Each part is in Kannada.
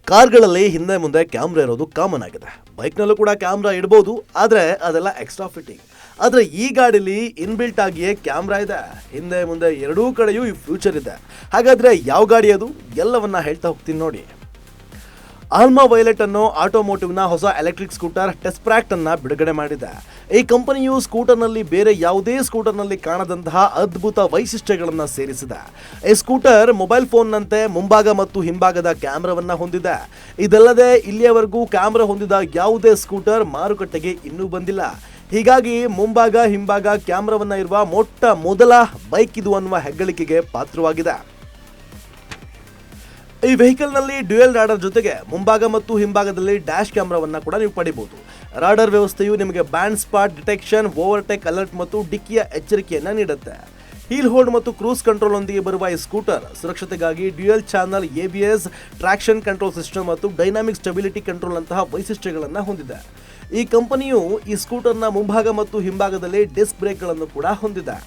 ಕಾರ್ಗಳಲ್ಲಿ ಹಿಂದೆ ಮುಂದೆ ಕ್ಯಾಮ್ರಾ ಇರೋದು ಕಾಮನ್ ಆಗಿದೆ. ಬೈಕ್ನಲ್ಲೂ ಕೂಡ ಕ್ಯಾಮ್ರಾ ಇಡ್ಬೋದು, ಆದರೆ ಅದೆಲ್ಲ ಎಕ್ಸ್ಟ್ರಾ ಫಿಟ್ಟಿಂಗ್. ಆದರೆ ಈ ಗಾಡೀಲಿ ಇನ್ಬಿಲ್ಟ್ ಆಗಿಯೇ ಕ್ಯಾಮ್ರಾ ಇದೆ. ಹಿಂದೆ ಮುಂದೆ ಎರಡೂ ಕಡೆಯೂ ಈ ಫ್ಯೂಚರ್ ಇದೆ. ಹಾಗಾದರೆ ಯಾವ ಗಾಡಿ ಅದು? ಎಲ್ಲವನ್ನ ಹೇಳ್ತಾ ಹೋಗ್ತೀನಿ ನೋಡಿ. ಆಲ್ಮಾ ವೈಲೆಟ್ ಅನ್ನೋ ಆಟೋಮೋಟಿವ್ನ ಹೊಸ ಎಲೆಕ್ಟ್ರಿಕ್ ಸ್ಕೂಟರ್ ಟೆಸ್ಪ್ರಾಕ್ಟ್ ಅನ್ನ ಬಿಡುಗಡೆ ಮಾಡಿದೆ. ಈ ಕಂಪನಿಯು ಸ್ಕೂಟರ್ನಲ್ಲಿ ಬೇರೆ ಯಾವುದೇ ಸ್ಕೂಟರ್ನಲ್ಲಿ ಕಾಣದಂತಹ ಅದ್ಭುತ ವೈಶಿಷ್ಟ್ಯಗಳನ್ನು ಸೇರಿಸಿದೆ. ಈ ಸ್ಕೂಟರ್ ಮೊಬೈಲ್ ಫೋನ್ನಂತೆ ಮುಂಭಾಗ ಮತ್ತು ಹಿಂಭಾಗದ ಕ್ಯಾಮ್ರಾವನ್ನ ಹೊಂದಿದೆ. ಇದಲ್ಲದೆ ಇಲ್ಲಿಯವರೆಗೂ ಕ್ಯಾಮ್ರಾ ಹೊಂದಿದ ಯಾವುದೇ ಸ್ಕೂಟರ್ ಮಾರುಕಟ್ಟೆಗೆ ಇನ್ನೂ ಬಂದಿಲ್ಲ. ಹೀಗಾಗಿ ಮುಂಭಾಗ ಹಿಂಭಾಗ ಕ್ಯಾಮ್ರಾವನ್ನ ಇರುವ ಮೊಟ್ಟ ಮೊದಲ ಬೈಕ್ ಇದು ಅನ್ನುವ ಹೆಗ್ಗಳಿಕೆಗೆ ಪಾತ್ರವಾಗಿದೆ. ಈ ವೆಹಿಕಲ್ನಲ್ಲಿ ಡ್ಯುಯಲ್ ರಾಡರ್ ಜೊತೆಗೆ ಮುಂಭಾಗ ಮತ್ತು ಹಿಂಭಾಗದಲ್ಲಿ ಡ್ಯಾಶ್ ಕ್ಯಾಮ್ರಾವನ್ನ ಕೂಡ ನೀವು ಪಡಿಬಹುದು. ರಾಡರ್ ವ್ಯವಸ್ಥೆಯು ನಿಮಗೆ band spot detection, overtake alert ಮತ್ತು ಡಿಕ್ಕಿಯ ಎಚ್ಚರಿಕೆಯನ್ನ ನೀಡುತ್ತೆ. ಹೀಲ್ ಹೋಲ್ಡ್ ಮತ್ತು ಕ್ರೂಸ್ ಕಂಟ್ರೋಲ್ ಒಂದಿಗೆ ಬರುವ ಈ ಸ್ಕೂಟರ್ ಸುರಕ್ಷತೆಗಾಗಿ dual channel ABS, traction control system ಮತ್ತು ಡೈನಾಮಿಕ್ ಸ್ಟೆಬಿಲಿಟಿ ಕಂಟ್ರೋಲ್ ನಂತಹ ವೈಶಿಷ್ಟ್ಯಗಳನ್ನು ಹೊಂದಿದೆ. ಈ ಕಂಪನಿಯು ಈ ಸ್ಕೂಟರ್ನ ಮುಂಭಾಗ ಮತ್ತು ಹಿಂಭಾಗದಲ್ಲಿ ಡಿಸ್ಕ್ ಬ್ರೇಕ್ಗಳನ್ನು ಕೂಡ ಹೊಂದಿದೆ.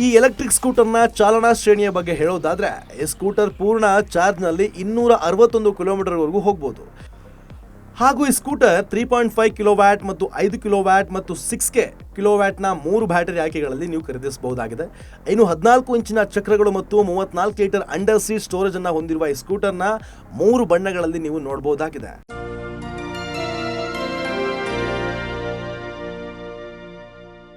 ಈ ಎಲೆಕ್ಟ್ರಿಕ್ ಸ್ಕೂಟರ್ನ ಚಾಲನಾ ಶ್ರೇಣಿಯ ಬಗ್ಗೆ ಹೇಳೋದಾದ್ರೆ, ಈ ಸ್ಕೂಟರ್ ಪೂರ್ಣ ಚಾರ್ಜ್ನಲ್ಲಿ 261 ಕಿಲೋಮೀಟರ್ವರೆಗೂ ಹೋಗ್ಬೋದು. ಹಾಗೂ ಈ ಸ್ಕೂಟರ್ 3.5 ಕಿಲೋವ್ಯಾಟ್ ಮತ್ತು 5 ಕಿಲೋವ್ಯಾಟ್ ಮತ್ತು 6K ಕಿಲೋವ್ಯಾಟ್ನ 3 ಬ್ಯಾಟರಿ ಆಯ್ಕೆಗಳಲ್ಲಿ ನೀವು ಖರೀದಿಸಬಹುದಾಗಿದೆ. ಇನ್ನು 14 ಇಂಚಿನ ಚಕ್ರಗಳು ಮತ್ತು 34 ಲೀಟರ್ ಅಂಡರ್ ಸೀಟ್ ಸ್ಟೋರೇಜ್ ಅನ್ನು ಹೊಂದಿರುವ ಈ ಸ್ಕೂಟರ್ನ 3 ಬಣ್ಣಗಳಲ್ಲಿ ನೀವು ನೋಡಬಹುದಾಗಿದೆ.